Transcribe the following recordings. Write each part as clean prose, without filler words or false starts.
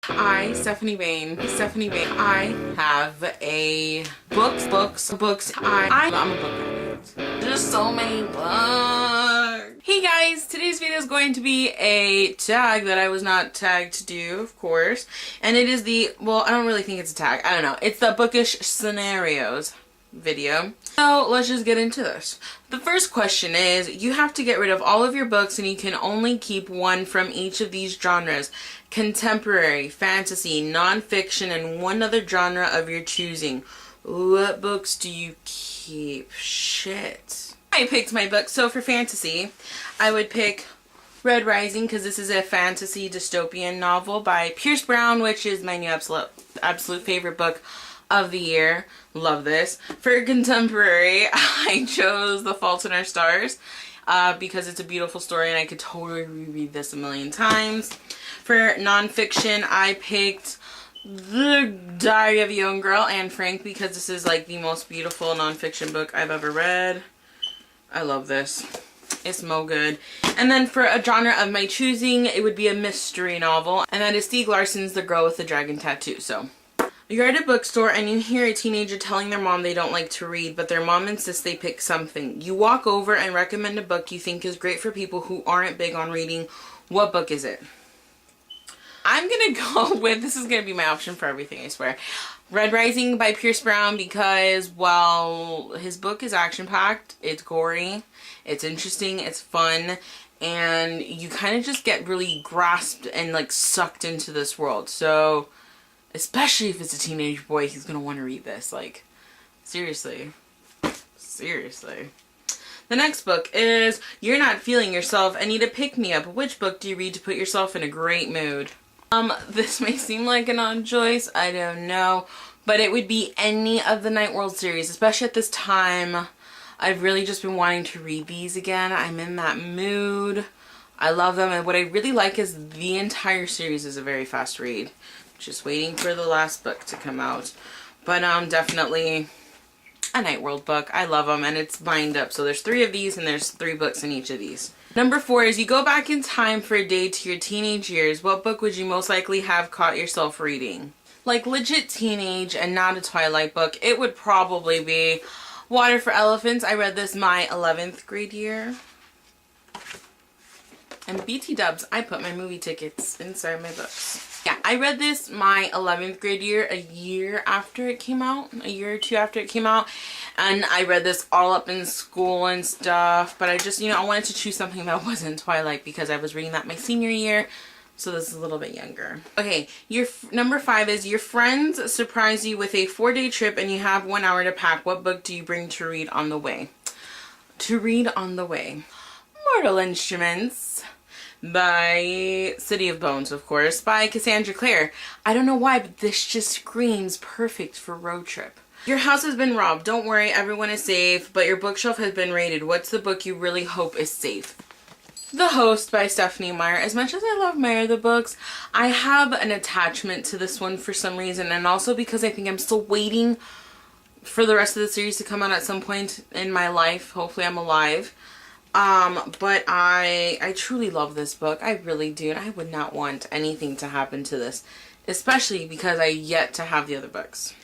Stephanie Bain, I have a books. I'm a book addict. There's so many books. Hey guys, today's video is going to be a tag that I was not tagged to do, of course. And it is well, I don't really think it's a tag. I don't know. It's the Bookish Scenarios video. So let's just get into this. The first question is, you have to get rid of all of your books and you can only keep one from each of these genres: contemporary, fantasy, non-fiction, and one other genre of your choosing. What books do you keep? Shit. I picked my book. So for fantasy, I would pick Red Rising, because this is a fantasy dystopian novel by Pierce Brown, which is my new absolute favorite book of the year. Love this. For contemporary, I chose The Fault in Our Stars because it's a beautiful story and I could totally reread this a million times. For nonfiction, I picked The Diary of a Young Girl, Anne Frank, because this is like the most beautiful nonfiction book I've ever read. I love this. It's mo good. And then for a genre of my choosing, it would be a mystery novel, and that is Stieg Larsson's The Girl with the Dragon Tattoo. So you're at a bookstore and you hear a teenager telling their mom they don't like to read, but their mom insists they pick something. You walk over and recommend a book you think is great for people who aren't big on reading. What book is it? I'm gonna go with, this is gonna be my option for everything, I swear, Red Rising by Pierce Brown, because, well, his book is action-packed, it's gory, it's interesting, it's fun, and you kind of just get really grasped and like sucked into this world. So especially if it's a teenage boy, he's gonna want to read this. Like, seriously. Seriously. The next book is You're Not Feeling Yourself and Need a Pick-Me-Up. Which book do you read to put yourself in a great mood? This may seem like an odd choice, I don't know, but it would be any of the Night World series, especially at this time. I've really just been wanting to read these again. I'm in that mood. I love them, and what I really like is the entire series is a very fast read. Just waiting for the last book to come out. But definitely a Night World book. I love them, and it's bind up. So there's 3 of these and there's 3 books in each of these. Number 4 is you go back in time for a day to your teenage years. What book would you most likely have caught yourself reading? Like legit teenage and not a Twilight book, it would probably be Water for Elephants. I read this my 11th grade year. And BT dubs, I put my movie tickets inside my books. Yeah, I read this my 11th grade year, a year after it came out, a year or 2 after it came out, and I read this all up in school and stuff, but I just, you know, I wanted to choose something that wasn't Twilight because I was reading that my senior year, so this is a little bit younger. Okay, your number 5 is your friends surprise you with a 4-day trip and you have 1 hour to pack. What book do you bring to read on the way? Mortal Instruments by City of Bones, of course, by Cassandra Clare. I don't know why, but this just screams perfect for road trip. Your house has been robbed. Don't worry, everyone is safe, but your bookshelf has been raided. What's the book you really hope is safe? The Host by Stephanie Meyer. As much as I love Meyer the books, I have an attachment to this one for some reason, and also because I think I'm still waiting for the rest of the series to come out at some point in my life. Hopefully I'm alive. But I truly love this book. I really do. And I would not want anything to happen to this, especially because I yet to have the other books.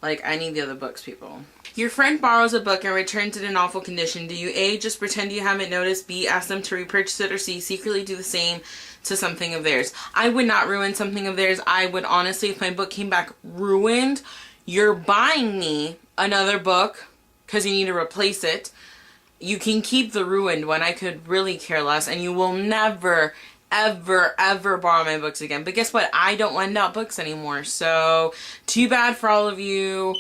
Like, I need the other books, people. Your friend borrows a book and returns it in awful condition. Do you A, just pretend you haven't noticed, B, ask them to repurchase it, or C, secretly do the same to something of theirs? I would not ruin something of theirs. I would honestly, if my book came back ruined, you're buying me another book because you need to replace it. You can keep the ruined one. I could really care less, and you will never, ever, ever borrow my books again. But guess what? I don't lend out books anymore. So too bad for all of you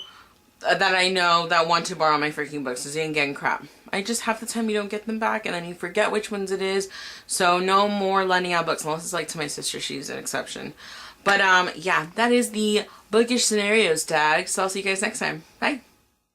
that I know that want to borrow my freaking books. It's getting crap. I just half the time you don't get them back, and then you forget which ones it is. So no more lending out books unless it's like to my sister. She's an exception. But yeah, that is the Bookish Scenarios tag. So I'll see you guys next time. Bye.